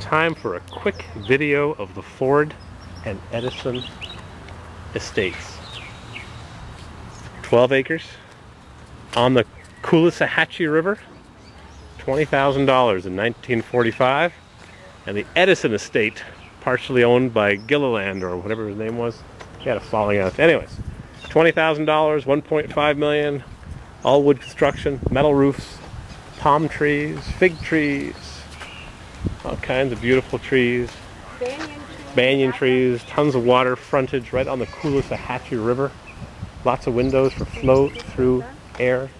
time for a quick video of the Ford and Edison estates. 12 acres on the Cooloosahatchee River, $20,000 in 1945, and the Edison estate, partially owned by Gilliland or whatever his name was. He had a falling out. Anyways, $20,000, $1.5 million, all wood construction, metal roofs, palm trees, fig trees, all kinds of beautiful trees, banyan trees, tons of water frontage right on the Cooloosahatchee River, lots of windows for flow through air.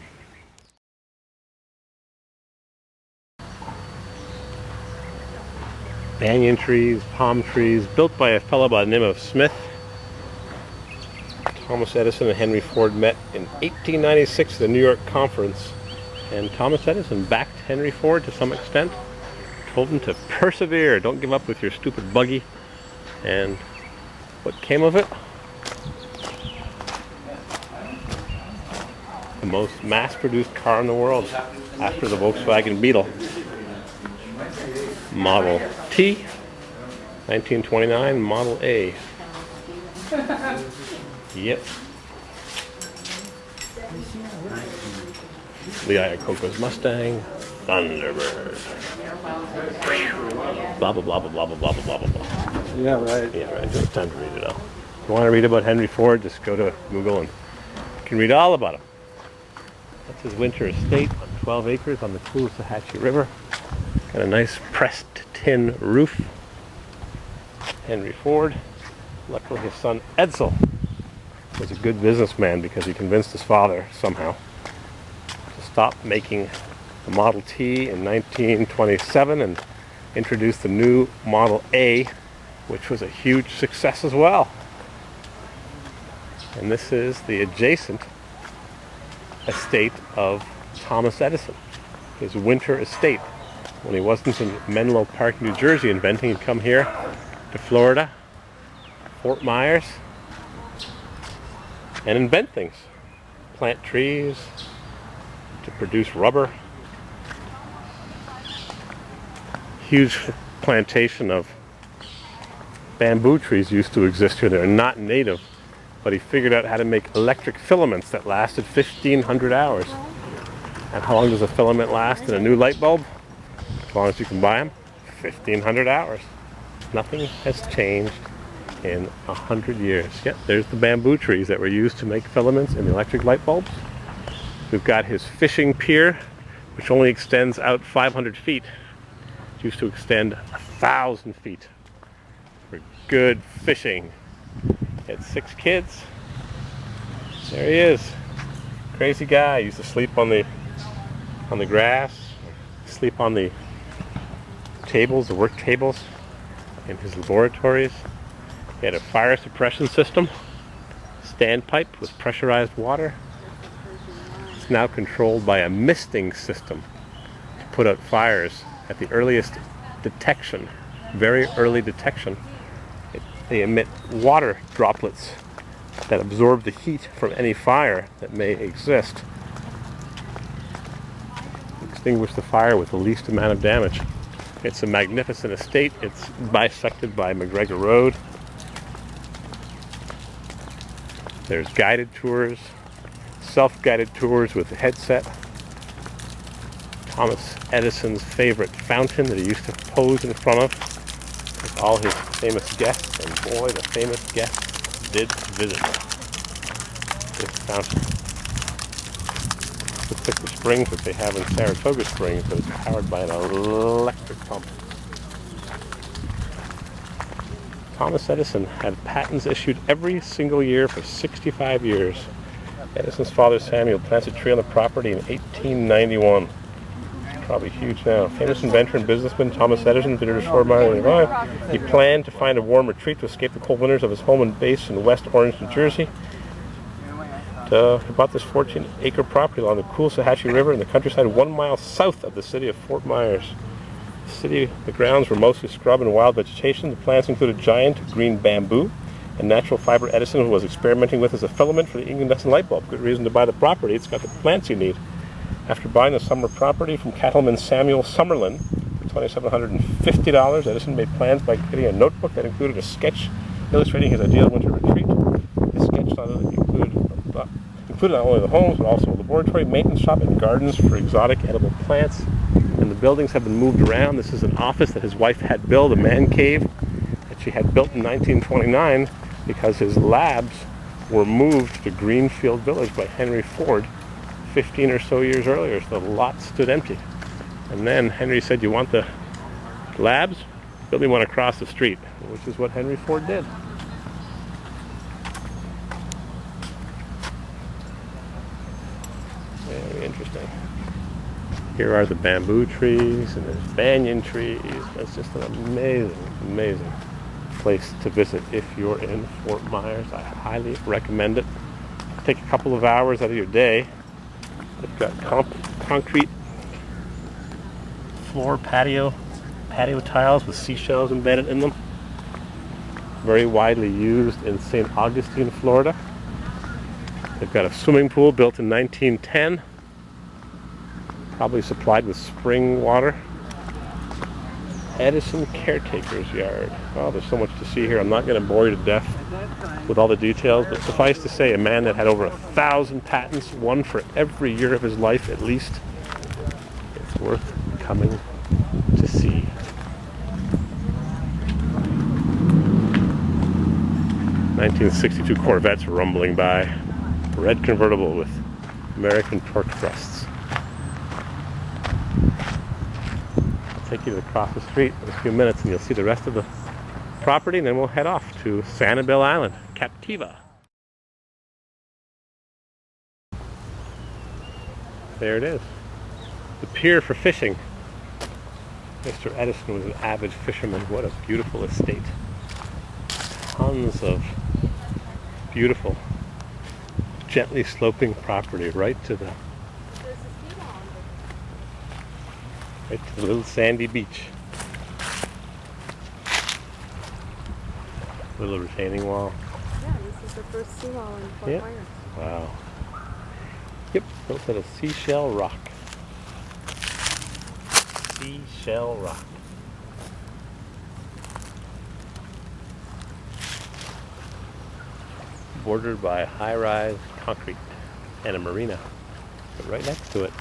Banyan trees, palm trees, built by a fellow by the name of Smith. Thomas Edison and Henry Ford met in 1896 at the New York Conference, and Thomas Edison backed Henry Ford to some extent, told him to persevere, don't give up with your stupid buggy. And what came of it? The most mass-produced car in the world after the Volkswagen Beetle. Model T, 1929, Model A. Yep. Lee Iacocca's Mustang, Thunderbird. Blah blah blah blah blah blah blah blah blah blah. Yeah, right. Yeah, right. Just time to read it all. If you want to read about Henry Ford, just go to Google and you can read all about him. That's his winter estate on 12 acres on the Cooloosahatchee River. Got a nice pressed tin roof. Henry Ford. Luckily his son Edison was a good businessman because he convinced his father somehow to stop making the Model T in 1927 and introduced the new Model A, which was a huge success as well. And this is the adjacent estate of Thomas Edison, his winter estate. When he wasn't in Menlo Park, New Jersey inventing, he'd come here to Florida, Fort Myers, and invent things. Plant trees to produce rubber. Huge plantation of bamboo trees used to exist here. They're not native, but he figured out how to make electric filaments that lasted 1,500 hours. And how long does a filament last in a new light bulb? As long as you can buy them, 1,500 hours. Nothing has changed in 100 years. Yep, there's the bamboo trees that were used to make filaments in the electric light bulbs. We've got his fishing pier, which only extends out 500 feet. It used to extend 1,000 feet for good fishing. He had 6 kids. There he is. Crazy guy. He used to sleep on the grass, sleep on the tables, the work tables in his laboratories. He had a fire suppression system, standpipe with pressurized water. It's now controlled by a misting system to put out fires at the earliest detection, very early detection. They emit water droplets that absorb the heat from any fire that may exist. Extinguish the fire with the least amount of damage. It's a magnificent estate. It's bisected by McGregor Road. There's guided tours, self-guided tours with a headset. Thomas Edison's favorite fountain that he used to pose in front of with all his famous guests, and boy, the famous guests did visit this fountain. It's like the springs that they have in Saratoga Springs, but it's powered by an electric pump. Thomas Edison had patents issued every single year for 65 years. Edison's father Samuel planted a tree on the property in 1891. It's probably huge now. Famous inventor and businessman Thomas Edison visited his Fort Myers. He planned to find a warm retreat to escape the cold winters of his home and base in West Orange, New Jersey. He bought this 14-acre property along the Cooloosahatchee River in the countryside 1 mile south of the city of Fort Myers. The grounds were mostly scrub and wild vegetation. The plants included giant green bamboo and natural fiber Edison was experimenting with as a filament for the incandescent light bulb. Good reason to buy the property. It's got the plants you need. After buying the summer property from cattleman Samuel Summerlin for $2,750. Edison made plans by creating a notebook that included a sketch illustrating his ideal winter retreat. This sketch included not only the homes, but also a laboratory, maintenance shop, and gardens for exotic edible plants. And the buildings have been moved around. This is an office that his wife had built, a man cave that she had built in 1929 because his labs were moved to Greenfield Village by Henry Ford 15 or so years earlier. So the lot stood empty. And then Henry said, "You want the labs? Build me one across the street," which is what Henry Ford did. Very interesting. Here are the bamboo trees, and there's banyan trees. It's just an amazing, amazing place to visit if you're in Fort Myers. I highly recommend it. Take a couple of hours out of your day. They've got concrete floor patio tiles with seashells embedded in them. Very widely used in St. Augustine, Florida. They've got a swimming pool built in 1910, probably supplied with spring water. Edison caretaker's yard. Oh, there's so much to see here. I'm not going to bore you to death with all the details, but suffice to say, a man that had over 1,000 patents, one for every year of his life at least. It's worth coming to see. '62 Corvettes rumbling by. Red convertible with American torque thrusts. I'll take you across the street in a few minutes and you'll see the rest of the property, and then we'll head off to Sanibel Island, Captiva. There it is. The pier for fishing. Mr. Edison was an avid fisherman. What a beautiful estate. Tons of beautiful, gently sloping property right to the little sandy beach. Little retaining wall. Yeah, this is the first seawall in Fort Myers. Wow. Yep, built out of seashell rock. Seashell rock. Bordered by high-rise concrete and a marina. But right next to it,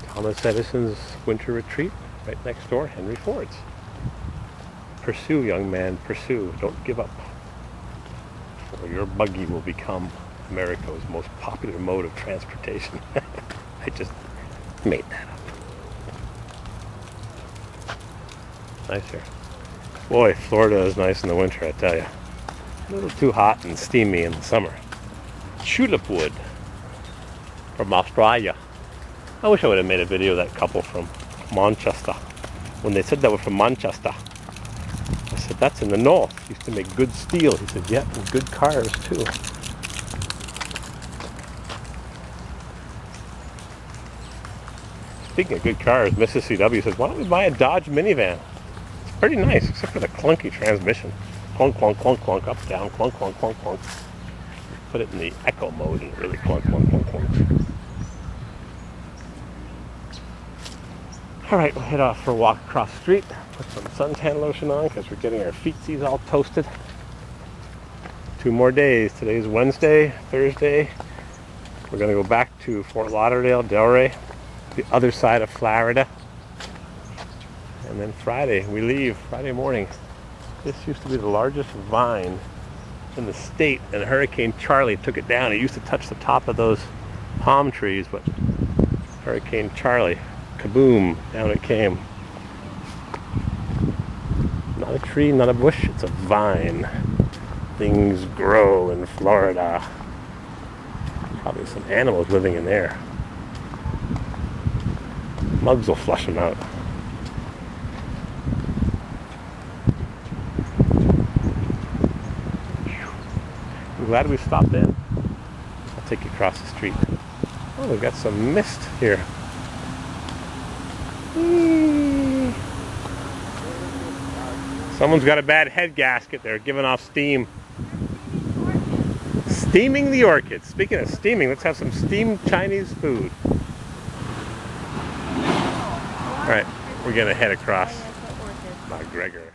Thomas Edison's winter retreat. Right next door, Henry Ford's. Pursue, young man, pursue. Don't give up. Or your buggy will become America's most popular mode of transportation. I just made that up. Nice here. Boy, Florida is nice in the winter, I tell you. A little too hot and steamy in the summer. Tulip wood from Australia. I wish I would have made a video of that couple from Manchester. When they said they were from Manchester, I said, that's in the north. Used to make good steel. He said, yeah, and good cars too. Speaking of good cars, Mrs. CW says, why don't we buy a Dodge minivan? It's pretty nice, except for the clunky transmission. Clunk, clunk, clunk, clunk, up, down, clunk, clunk, clunk, clunk. Put it in the echo mode and it really clunk, clunk, clunk, clunk. Alright, we'll head off for a walk across the street. Put some suntan lotion on because we're getting our feetsies all toasted. 2 more days. Today's Wednesday, Thursday. We're going to go back to Fort Lauderdale, Delray, the other side of Florida. And then Friday, we leave, Friday morning. This used to be the largest vine in the state, and Hurricane Charlie took it down. It used to touch the top of those palm trees, but Hurricane Charlie, kaboom, down it came. Not a tree, not a bush, it's a vine. Things grow in Florida. Probably some animals living in there. Mugs will flush them out. I'm glad we stopped in. I'll take you across the street. Oh, we've got some mist here. Someone's got a bad head gasket. They're giving off steam. Steaming the orchids. Speaking of steaming, let's have some steamed Chinese food. All right, we're gonna head across Orchid. McGregor.